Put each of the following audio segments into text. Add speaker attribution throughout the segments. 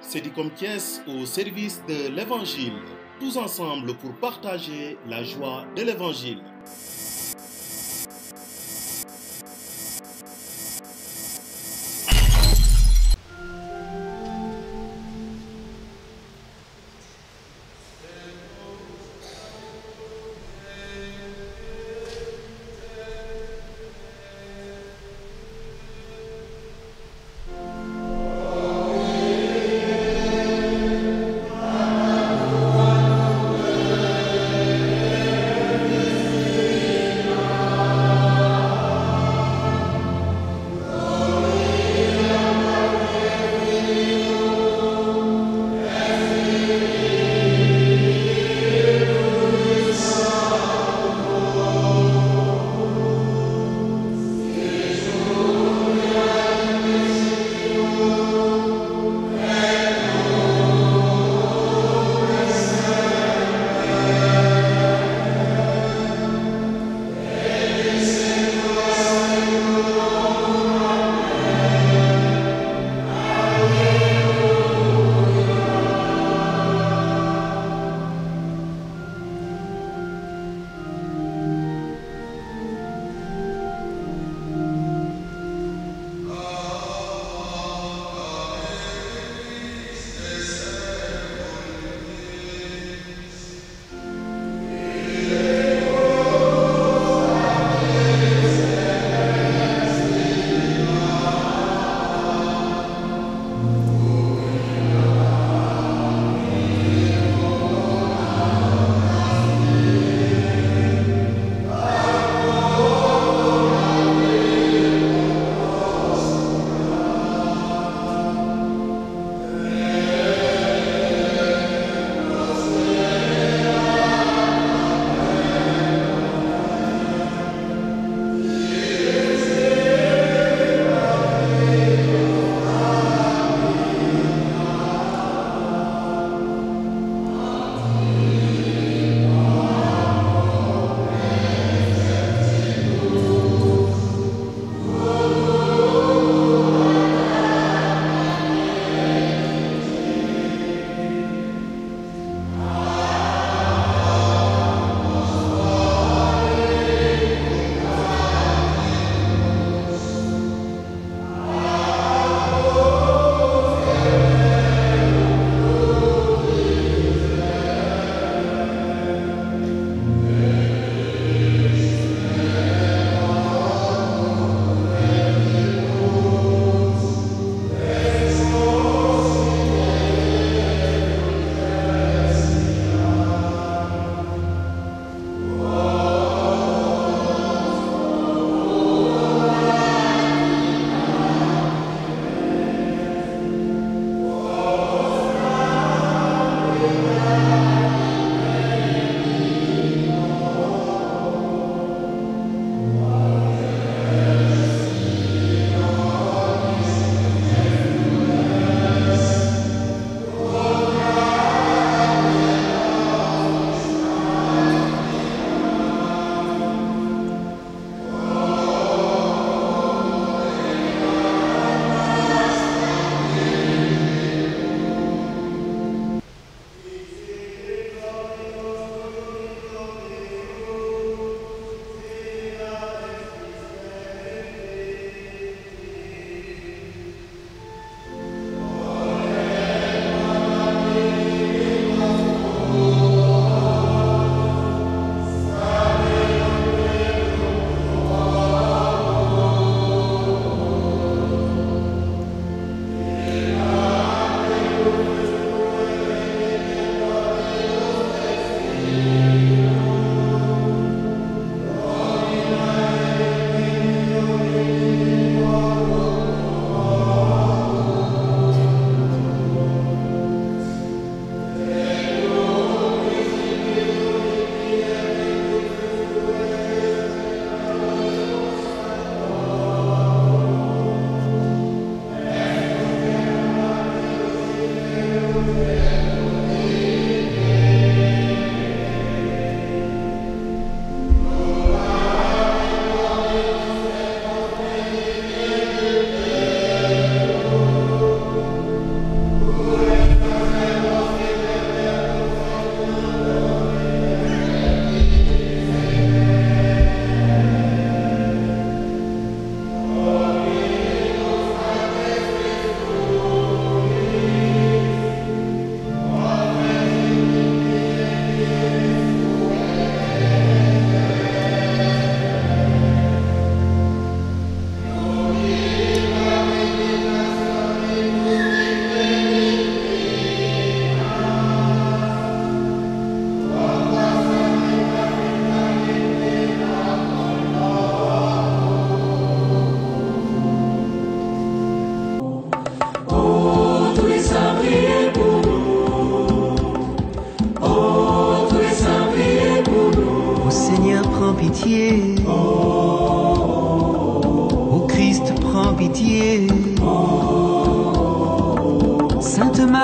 Speaker 1: C'est comme Thiès au service de l'Évangile, tous ensemble pour partager la joie de l'Évangile.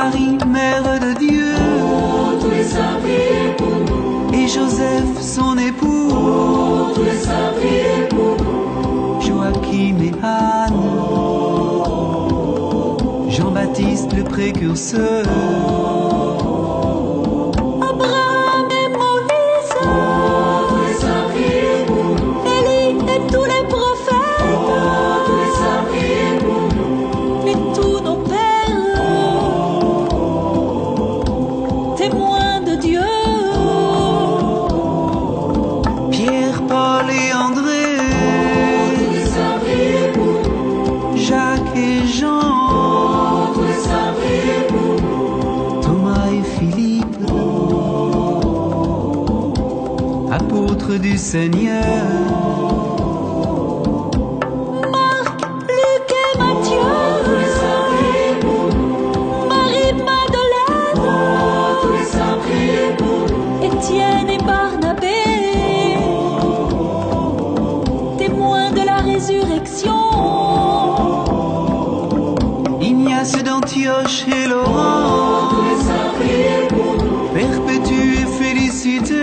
Speaker 2: Marie, Mère de Dieu,
Speaker 3: tous les saints, priez pour nous.
Speaker 2: et Joseph, son époux,
Speaker 3: Tous les saints, priez pour nous.
Speaker 2: Joachim et Anne, Jean-Baptiste le précurseur,
Speaker 4: Abraham et Moïse,
Speaker 3: Tous les saints, priez pour nous.
Speaker 4: Élie et tous les prophètes,
Speaker 3: Tous les saints, priez pour nous.
Speaker 4: et tous nos pères, témoins de Dieu.
Speaker 2: Pierre, Paul et André,
Speaker 3: Tous les saints, priez pour nous.
Speaker 2: Jacques et Jean,
Speaker 3: Tous les saints, priez pour nous.
Speaker 2: Thomas et Philippe, apôtres du Seigneur,
Speaker 4: Marc, Luc et Matthieu,
Speaker 3: Tous les saints, priez pour nous.
Speaker 4: Marie-Madeleine,
Speaker 3: Tous les saints, priez pour nous.
Speaker 4: Étienne et Barnabé, témoins de la résurrection.
Speaker 2: Ignace d'Antioche et Laurent,
Speaker 3: Tous les saints, priez pour nous.
Speaker 2: Perpétue et Félicité,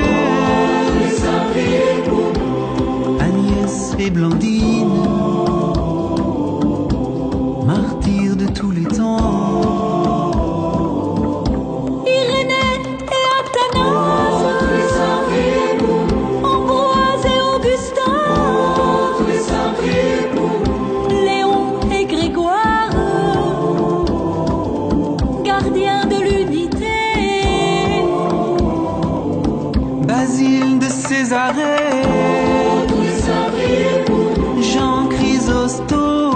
Speaker 3: Tous les saints, priez pour nous.
Speaker 2: Agnès et Blandine, martyrs de tous les temps,
Speaker 4: Irénée et Athanase,
Speaker 3: Tous les saints, priez pour nous.
Speaker 4: Ambroise et Augustin,
Speaker 3: Tous les saints, priez pour nous.
Speaker 4: Léon et Grégoire, gardiens de l'unité.
Speaker 2: Basile de Césarée,
Speaker 3: Tous les saints, priez pour nous.
Speaker 2: Jean Chrysostome,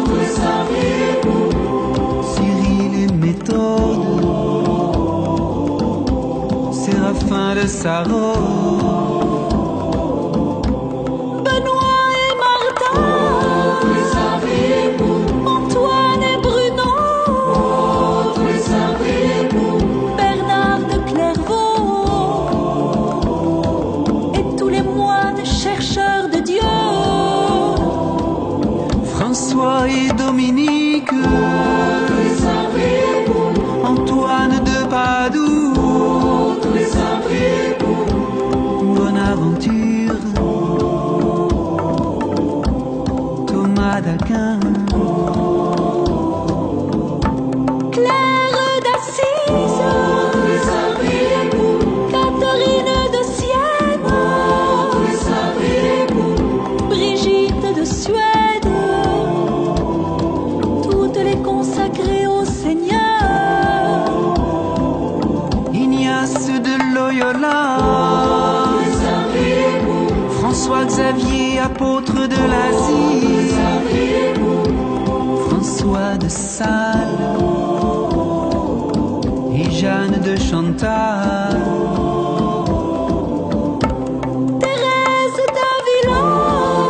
Speaker 3: Tous les saints, priez pour nous.
Speaker 2: Cyril et Méthode, Séraphin de Saron,
Speaker 4: Benoît et Martin,
Speaker 3: Tous les saints, priez pour nous.
Speaker 4: Antoine et Bruno,
Speaker 3: Tous les saints, priez pour nous.
Speaker 4: Bernard de Clairvaux, et tous les moines chercheurs de Dieu.
Speaker 2: François et Dominique,
Speaker 3: Tous les saints, priez pour nous.
Speaker 2: Antoine de Padoue,
Speaker 3: Tous les saints, priez pour nous.
Speaker 2: Bonaventure, Thomas d'Aquin,
Speaker 4: Claire d'Assise,
Speaker 3: Tous les saints, priez pour nous.
Speaker 4: Catherine de Sienne,
Speaker 3: Tous les saints, priez pour nous.
Speaker 4: Brigitte de Suède, toutes les consacrées au Seigneur.
Speaker 2: Ignace de Loyola,
Speaker 3: Tous les saints, priez pour nous.
Speaker 2: François Xavier, apôtre de l'Asie,
Speaker 3: Tous les saints, priez pour nous.
Speaker 2: François de Sales et Jeanne de Chantal,
Speaker 4: Thérèse d'Avila,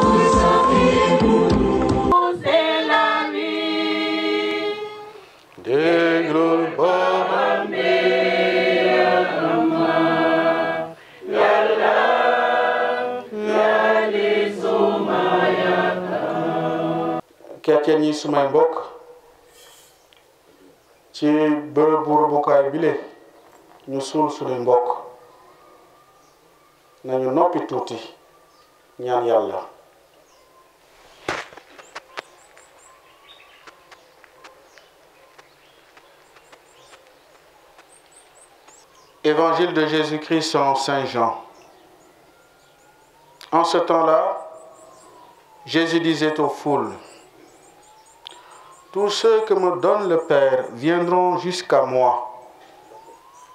Speaker 3: Tous les saints, priez pour nous.
Speaker 5: C'est la nuit.
Speaker 6: chrétien yi sumay mbokk ci bërëb bu rëbbukaay bile ñu suul suñuy mbokk nañu noppi tuuti ñaan yàlla. Évangile de Jésus-Christ selon Saint Jean. En ce temps-là, Jésus disait aux foules: tous ceux que me donne le Père viendront jusqu'à moi,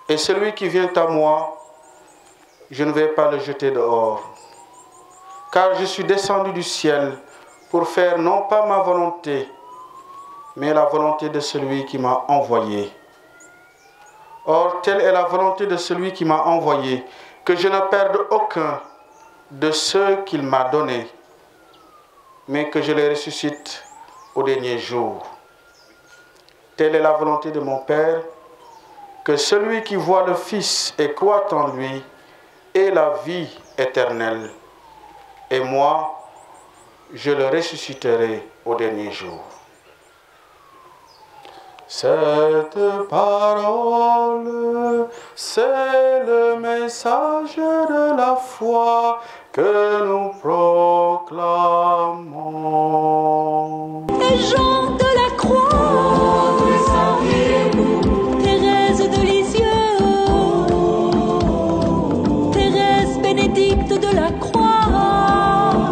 Speaker 6: et celui qui vient à moi, je ne vais pas le jeter dehors. Car je suis descendu du ciel pour faire non pas ma volonté, mais la volonté de celui qui m'a envoyé. Or, telle est la volonté de celui qui m'a envoyé, que je ne perde aucun de ceux qu'il m'a donnés, mais que je les ressuscite au dernier jour. Telle est la volonté de mon Père, que celui qui voit le Fils et croit en lui ait la vie éternelle. Et moi, je le ressusciterai au dernier jour. Cette parole, c'est le message de la foi que nous proclamons.
Speaker 4: Et Jean de la Croix, Thérèse de Lisieux, Thérèse Bénédicte de la Croix,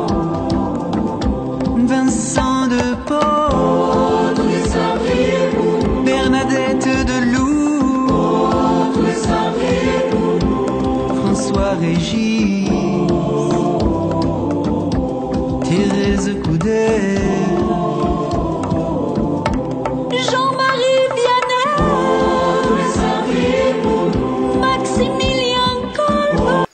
Speaker 2: Vincent de Paul, Bernadette de Lourdes, François Régis, Thérèse Coudet,
Speaker 4: Jean-Marie Vianney, Maximilien Kolbe.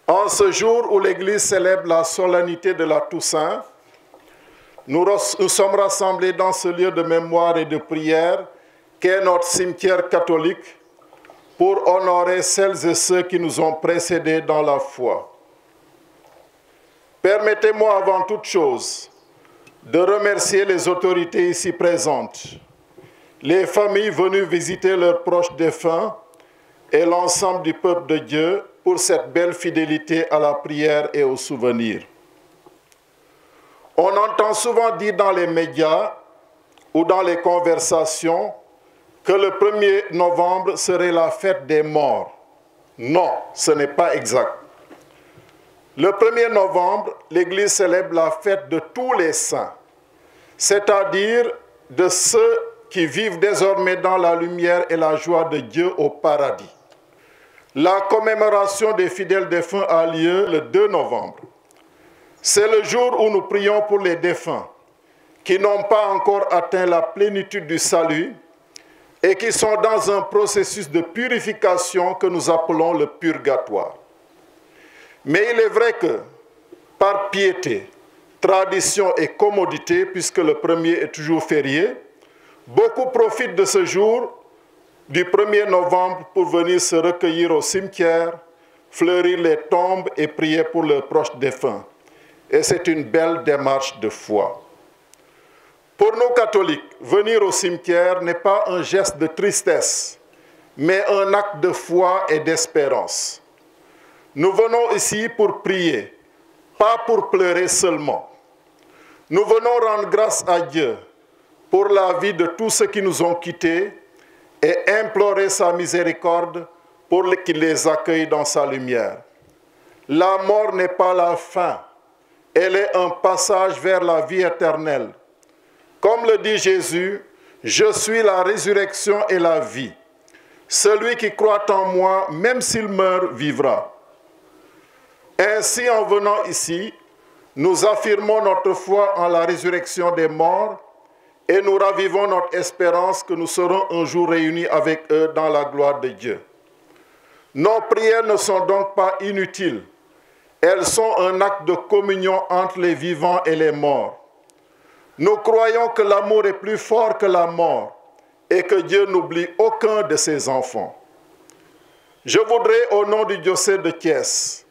Speaker 7: En ce jour où l'Église célèbre la solennité de la Toussaint, nous sommes rassemblés dans ce lieu de mémoire et de prière qu'est notre cimetière catholique pour honorer celles et ceux qui nous ont précédés dans la foi. Permettez-moi avant toute chose de remercier les autorités ici présentes, les familles venues visiter leurs proches défunts et l'ensemble du peuple de Dieu pour cette belle fidélité à la prière et au souvenir. On entend souvent dire dans les médias ou dans les conversations que le 1er novembre serait la fête des morts. Non, ce n'est pas exact. Le 1er novembre, l'Église célèbre la fête de tous les saints, c'est-à-dire de ceux qui vivent désormais dans la lumière et la joie de Dieu au paradis. La commémoration des fidèles défunts a lieu le 2 novembre. C'est le jour où nous prions pour les défunts qui n'ont pas encore atteint la plénitude du salut et qui sont dans un processus de purification que nous appelons le purgatoire. Mais il est vrai que, par piété, tradition et commodité, puisque le 1er est toujours férié, beaucoup profitent de ce jour du 1er novembre pour venir se recueillir au cimetière, fleurir les tombes et prier pour leurs proches défunts. Et c'est une belle démarche de foi. Pour nous catholiques, venir au cimetière n'est pas un geste de tristesse, mais un acte de foi et d'espérance. Nous venons ici pour prier, pas pour pleurer seulement. Nous venons rendre grâce à Dieu pour la vie de tous ceux qui nous ont quittés et implorer sa miséricorde pour qu'il les accueille dans sa lumière. La mort n'est pas la fin, elle est un passage vers la vie éternelle. Comme le dit Jésus, « Je suis la résurrection et la vie. Celui qui croit en moi, même s'il meurt, vivra. » Ainsi, en venant ici, nous affirmons notre foi en la résurrection des morts et nous ravivons notre espérance que nous serons un jour réunis avec eux dans la gloire de Dieu. Nos prières ne sont donc pas inutiles. Elles sont un acte de communion entre les vivants et les morts. Nous croyons que l'amour est plus fort que la mort et que Dieu n'oublie aucun de ses enfants. Je voudrais, au nom du diocèse de Thiès,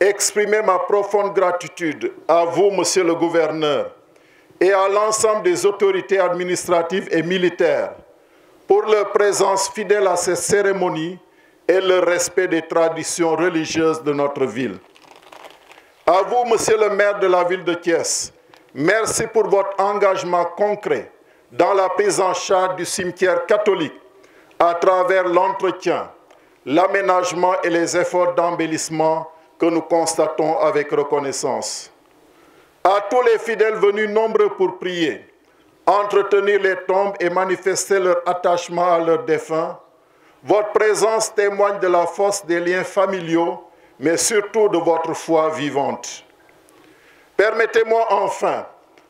Speaker 7: exprimer ma profonde gratitude à vous, Monsieur le gouverneur, et à l'ensemble des autorités administratives et militaires pour leur présence fidèle à ces cérémonies et le respect des traditions religieuses de notre ville. À vous, Monsieur le maire de la ville de Thiès, Merci pour votre engagement concret dans la prise en charge du cimetière catholique à travers l'entretien, l'aménagement et les efforts d'embellissement que nous constatons avec reconnaissance. À tous les fidèles venus nombreux pour prier, entretenir les tombes et manifester leur attachement à leurs défunts, votre présence témoigne de la force des liens familiaux, mais surtout de votre foi vivante. Permettez-moi enfin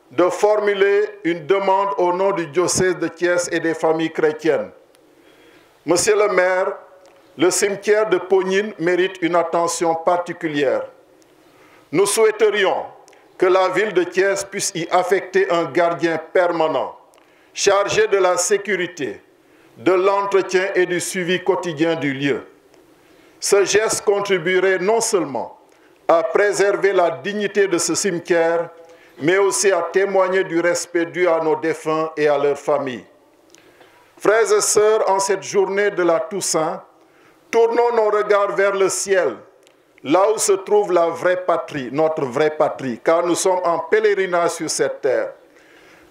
Speaker 7: de formuler une demande au nom du diocèse de Thiès et des familles chrétiennes. Monsieur le maire, le cimetière de Pognine mérite une attention particulière. Nous souhaiterions que la ville de Thiès puisse y affecter un gardien permanent, chargé de la sécurité, de l'entretien et du suivi quotidien du lieu. Ce geste contribuerait non seulement à préserver la dignité de ce cimetière, mais aussi à témoigner du respect dû à nos défunts et à leurs familles. Frères et sœurs, en cette journée de la Toussaint, tournons nos regards vers le ciel, là où se trouve la vraie patrie, notre vraie patrie, car nous sommes en pèlerinage sur cette terre.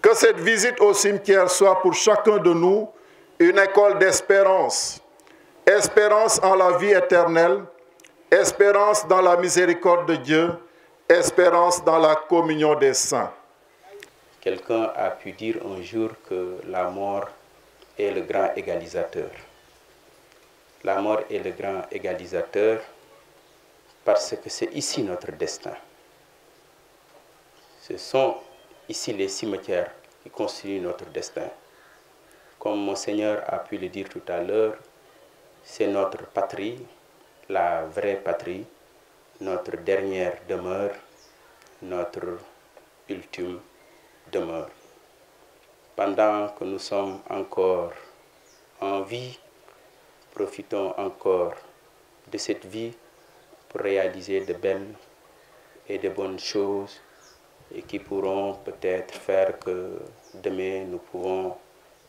Speaker 7: Que cette visite au cimetière soit pour chacun de nous une école d'espérance. Espérance en la vie éternelle, espérance dans la miséricorde de Dieu, espérance dans la communion des saints.
Speaker 8: Quelqu'un a pu dire un jour que la mort est le grand égalisateur. La mort est le grand égalisateur parce que c'est ici notre destin. Ce sont ici les cimetières qui constituent notre destin. Comme Monseigneur a pu le dire tout à l'heure, c'est notre patrie, la vraie patrie, notre dernière demeure, notre ultime demeure. Pendant que nous sommes encore en vie, profitons encore de cette vie pour réaliser de belles et de bonnes choses et qui pourront peut-être faire que demain nous pouvons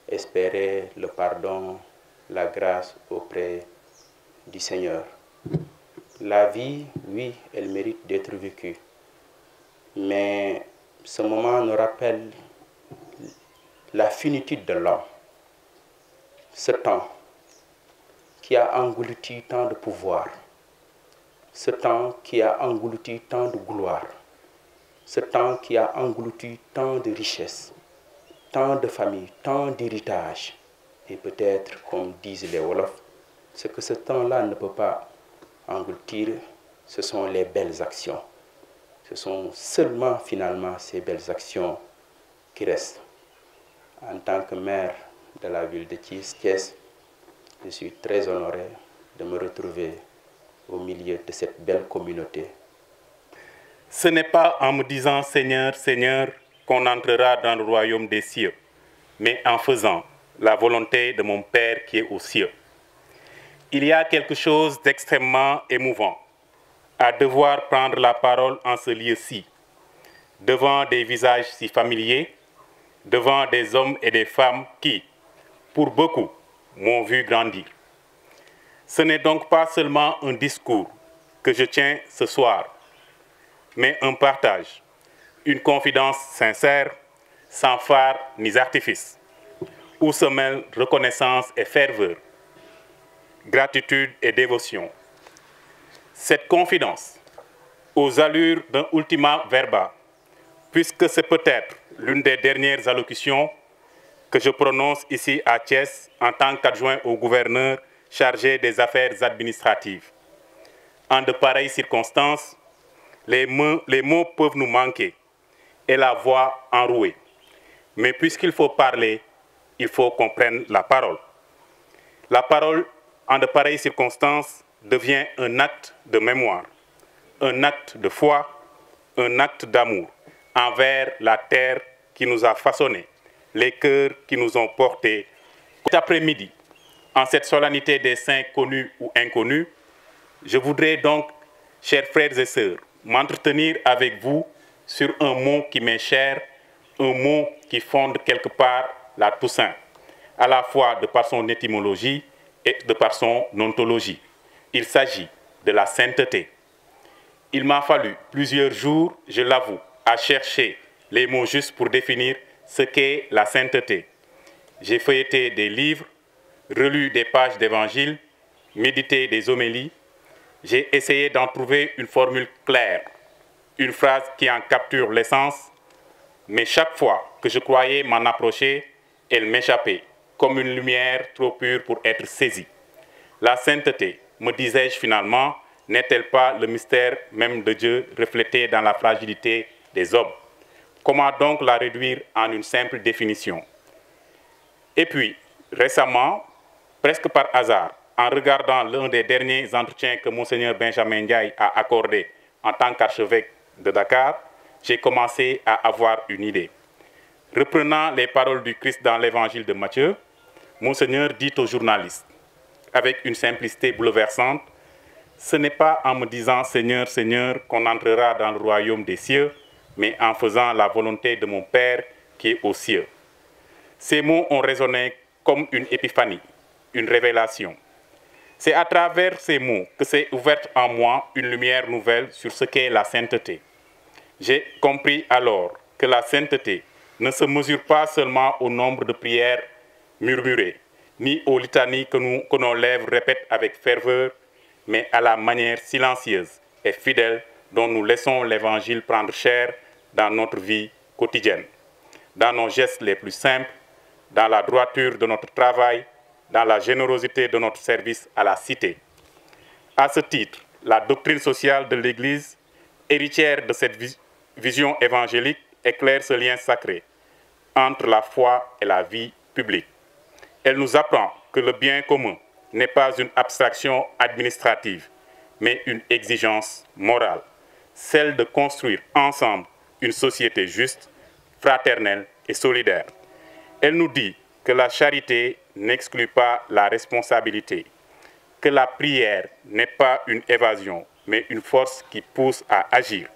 Speaker 8: espérer le pardon, la grâce auprès du Seigneur. La vie, oui, elle mérite d'être vécue. Mais ce moment nous rappelle la finitude de l'homme. Ce temps qui a englouti tant de pouvoir, ce temps qui a englouti tant de gloire, ce temps qui a englouti tant de richesses, tant de familles, tant d'héritages. Et peut-être, comme disent les Wolofs, ce que ce temps-là ne peut pas engloutir, ce sont les belles actions. Ce sont seulement finalement ces belles actions qui restent. En tant que maire de la ville de Thiès, je suis très honoré de me retrouver au milieu de cette belle communauté.
Speaker 9: Ce n'est pas en me disant « Seigneur, Seigneur » qu'on entrera dans le royaume des cieux, mais en faisant la volonté de mon Père qui est aux cieux. Il y a quelque chose d'extrêmement émouvant à devoir prendre la parole en ce lieu-ci, devant des visages si familiers, devant des hommes et des femmes qui, pour beaucoup, m'ont vu grandir. Ce n'est donc pas seulement un discours que je tiens ce soir, mais un partage, une confidence sincère, sans phare ni artifice, où se mêlent reconnaissance et ferveur, gratitude et dévotion. Cette confidence, aux allures d'un ultima verba, puisque c'est peut-être l'une des dernières allocutions que je prononce ici à Thiès en tant qu'adjoint au gouverneur chargé des affaires administratives. En de pareilles circonstances, les mots peuvent nous manquer et la voix enrouée. Mais puisqu'il faut parler, il faut qu'on prenne la parole. La parole, en de pareilles circonstances, devient un acte de mémoire, un acte de foi, un acte d'amour envers la terre qui nous a façonnés, les cœurs qui nous ont portés. Cet après-midi, en cette solennité des saints connus ou inconnus, je voudrais donc, chers frères et sœurs, m'entretenir avec vous sur un mot qui m'est cher, un mot qui fonde quelque part la Toussaint, à la fois de par son étymologie et de par son ontologie. Il s'agit de la sainteté. Il m'a fallu plusieurs jours, je l'avoue, à chercher les mots justes pour définir ce qu'est la sainteté. J'ai feuilleté des livres, relu des pages d'évangile, médité des homélies. J'ai essayé d'en trouver une formule claire, une phrase qui en capture l'essence, mais chaque fois que je croyais m'en approcher, elle m'échappait, comme une lumière trop pure pour être saisie. La sainteté, me disais-je finalement, n'est-elle pas le mystère même de Dieu reflété dans la fragilité des hommes? Comment donc la réduire en une simple définition? Et puis, récemment, presque par hasard, en regardant l'un des derniers entretiens que Monseigneur Benjamin Ndiaye a accordé en tant qu'archevêque de Dakar, j'ai commencé à avoir une idée. Reprenant les paroles du Christ dans l'évangile de Matthieu, Monseigneur dit aux journalistes, avec une simplicité bouleversante, « Ce n'est pas en me disant « Seigneur, Seigneur » qu'on entrera dans le royaume des cieux, mais en faisant la volonté de mon Père qui est aux cieux. » Ces mots ont résonné comme une épiphanie, une révélation. C'est à travers ces mots que s'est ouverte en moi une lumière nouvelle sur ce qu'est la sainteté. J'ai compris alors que la sainteté ne se mesure pas seulement au nombre de prières murmurées, ni aux litanies que nos lèvres répètent avec ferveur, mais à la manière silencieuse et fidèle dont nous laissons l'Évangile prendre chair dans notre vie quotidienne, dans nos gestes les plus simples, dans la droiture de notre travail, dans la générosité de notre service à la cité. À ce titre, la doctrine sociale de l'Église, héritière de cette vision évangélique, éclaire ce lien sacré entre la foi et la vie publique. Elle nous apprend que le bien commun n'est pas une abstraction administrative, mais une exigence morale, celle de construire ensemble une société juste, fraternelle et solidaire. Elle nous dit que la charité n'exclut pas la responsabilité, que la prière n'est pas une évasion, mais une force qui pousse à agir.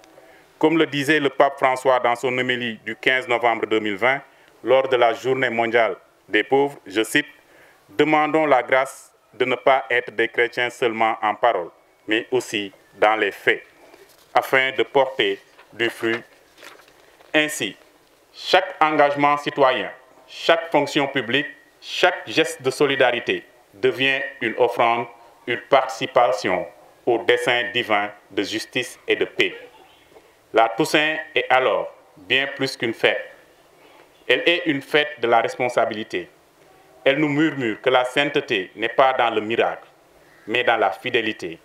Speaker 9: Comme le disait le pape François dans son homélie du 15 novembre 2020, lors de la Journée mondiale des pauvres, je cite, « Demandons la grâce de ne pas être des chrétiens seulement en parole, mais aussi dans les faits, afin de porter du fruit. » Ainsi, chaque engagement citoyen, chaque fonction publique, chaque geste de solidarité devient une offrande, une participation au dessein divin de justice et de paix. La Toussaint est alors bien plus qu'une fête. Elle est une fête de la responsabilité. Elle nous murmure que la sainteté n'est pas dans le miracle, mais dans la fidélité,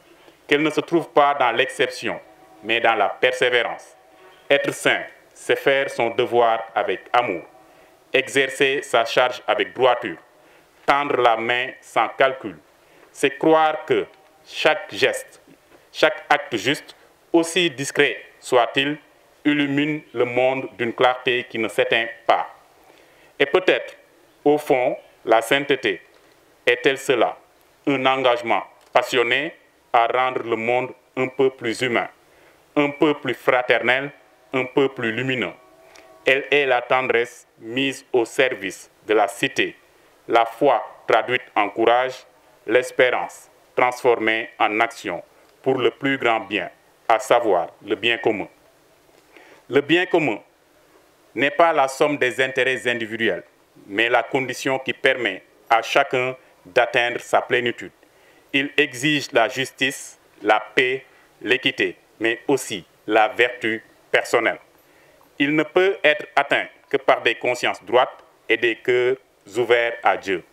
Speaker 9: qu'elle ne se trouve pas dans l'exception, mais dans la persévérance. Être saint, c'est faire son devoir avec amour, exercer sa charge avec droiture, tendre la main sans calcul. C'est croire que chaque geste, chaque acte juste, aussi discret soit-il, illumine le monde d'une clarté qui ne s'éteint pas. Et peut-être, au fond, la sainteté est-elle cela, un engagement passionné à rendre le monde un peu plus humain, un peu plus fraternel, un peu plus lumineux. Elle est la tendresse mise au service de la cité, la foi traduite en courage, l'espérance transformée en action pour le plus grand bien, à savoir le bien commun. Le bien commun n'est pas la somme des intérêts individuels, mais la condition qui permet à chacun d'atteindre sa plénitude. Il exige la justice, la paix, l'équité, mais aussi la vertu personnelle. Il ne peut être atteint que par des consciences droites et des cœurs ouverts à Dieu.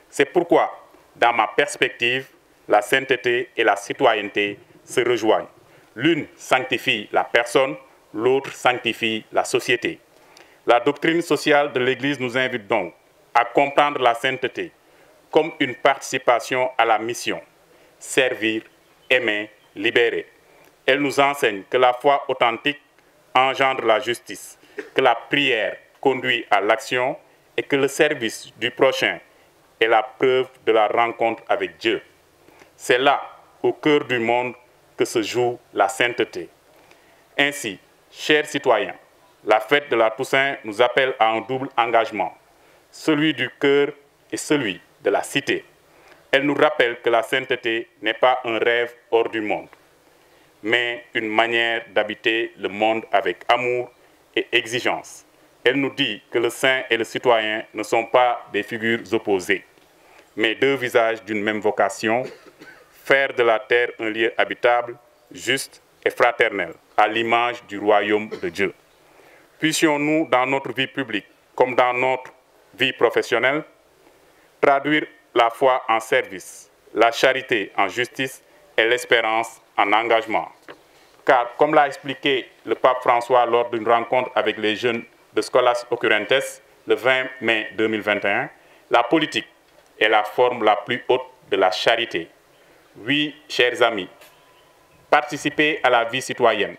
Speaker 9: C'est pourquoi, dans ma perspective, la sainteté et la citoyenneté se rejoignent. L'une sanctifie la personne, l'autre sanctifie la société. La doctrine sociale de l'Église nous invite donc à comprendre la sainteté comme une participation à la mission, servir, aimer, libérer. Elle nous enseigne que la foi authentique engendre la justice, que la prière conduit à l'action et que le service du prochain est la preuve de la rencontre avec Dieu. C'est là, au cœur du monde, que se joue la sainteté. Ainsi, chers citoyens, la fête de la Toussaint nous appelle à un double engagement, celui du cœur et celui de la cité. Elle nous rappelle que la sainteté n'est pas un rêve hors du monde, mais une manière d'habiter le monde avec amour et exigence. Elle nous dit que le saint et le citoyen ne sont pas des figures opposées, mais deux visages d'une même vocation, faire de la terre un lieu habitable, juste et fraternel, à l'image du royaume de Dieu. Puissions-nous, dans notre vie publique comme dans notre vie professionnelle, traduire la foi en service, la charité en justice et l'espérance en engagement. Car, comme l'a expliqué le pape François lors d'une rencontre avec les jeunes de Scholas Occurrentes le 20 mai 2021, la politique est la forme la plus haute de la charité. Oui, chers amis, participer à la vie citoyenne,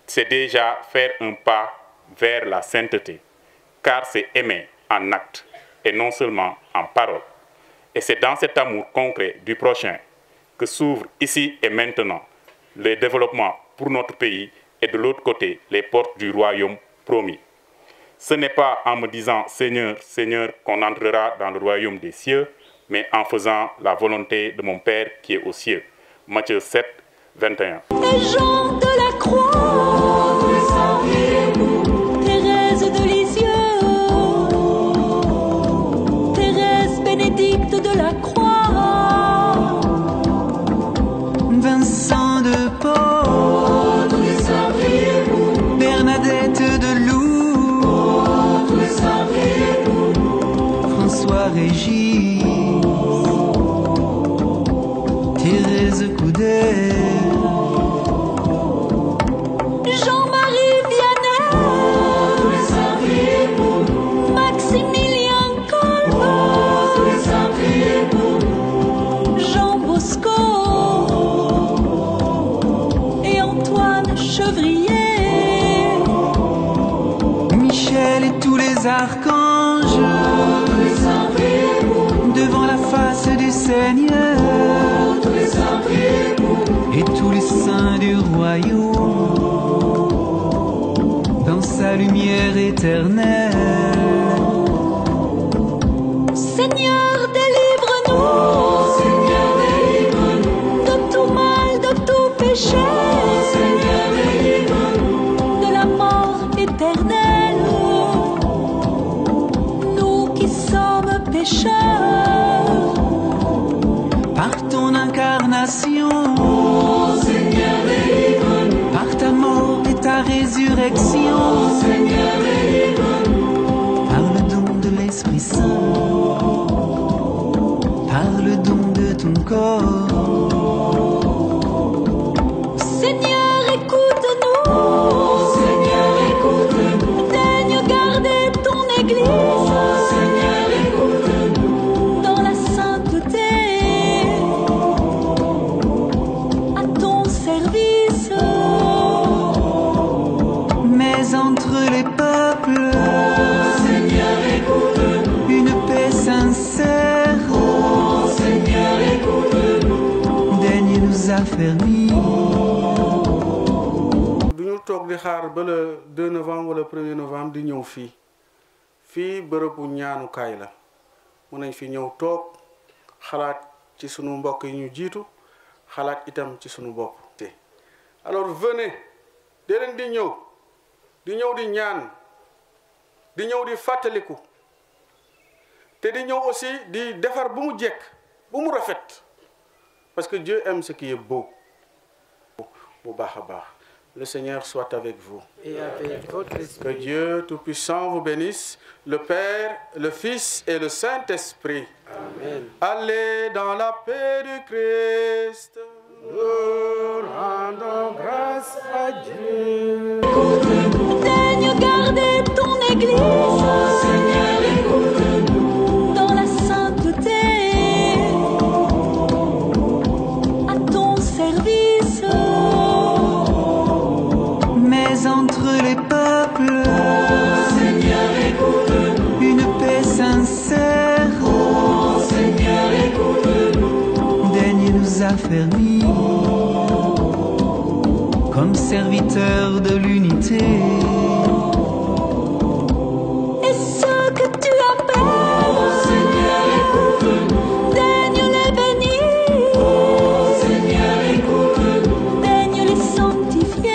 Speaker 9: c'est déjà faire un pas vers la sainteté, car c'est aimer en acte et non seulement en parole. Et c'est dans cet amour concret du prochain que s'ouvrent ici et maintenant le développement pour notre pays et de l'autre côté les portes du royaume promis. Ce n'est pas en me disant « Seigneur, Seigneur » qu'on entrera dans le royaume des cieux, mais en faisant la volonté de mon Père qui est aux cieux. Matthieu 7, 21.
Speaker 4: Et Jean de la Croix, Thérèse de Lisieux, Thérèse Bénédicte de la Croix,
Speaker 2: Vincent de Paul, Bernadette de Lourdes, François Régis, Thérèse Coudet,
Speaker 4: Jean-Marie Vianney, Maximilien Kolbe, Jean Bosco et Antoine Chevrier,
Speaker 2: Michel et tous les archanges, devant la face du Seigneur, et tous les saints du royaume, dans sa lumière éternelle.
Speaker 4: Seigneur, délivre-nous, de tout mal, de tout péché, de la mort éternelle, nous qui sommes pécheurs.
Speaker 2: Par ton incarnation, par ta mort et ta résurrection, par le don de l'Esprit Saint, par le don de ton corps.
Speaker 4: Seigneur, écoute-nous, daigne garder ton Église dans la sainteté, à ton service.
Speaker 2: Mais entre les peuples, une paix sincère, daigne nous affermir.
Speaker 6: du ñu toog di xaar ba le 2 novembre wala 1er novembre di ñëw fii bërëbu ñaanukaay la mun nañ fi ñëw toog xalaat ci sunu mbokk yi ñu jiitu xalaat itam ci sunu bopp. Alors venez dee leen di ñëw di ñaan di ñëw di fàttaliku te di ñëw aussi di defar bu mu jekk bu mu rafet parce que Dieu aime ce qui est beau bu baax a baax. Le Seigneur soit avec vous.
Speaker 10: Et avec votre esprit.
Speaker 6: Que Dieu Tout-Puissant vous bénisse, le Père, le Fils et le Saint-Esprit.
Speaker 10: Amen.
Speaker 6: Allez dans la paix du Christ.
Speaker 10: Nous rendons grâce à Dieu.
Speaker 4: Daigne garder ton Église dans la sainteté, à ton service.
Speaker 2: Mais entre les peuples, une paix sincère, daigne nous affermir comme serviteurs de l'unité.
Speaker 4: Et ceux que tu appelles, daigne les bénir, daigne les sanctifier.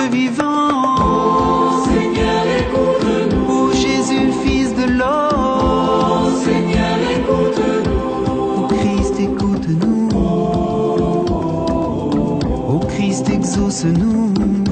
Speaker 2: vivant.
Speaker 3: Ô Seigneur, écoute-nous.
Speaker 2: Ô Jésus, Fils de l'homme.
Speaker 3: Ô Seigneur, écoute-nous.
Speaker 2: Ô Christ, écoute-nous. Ô Christ, exauce-nous.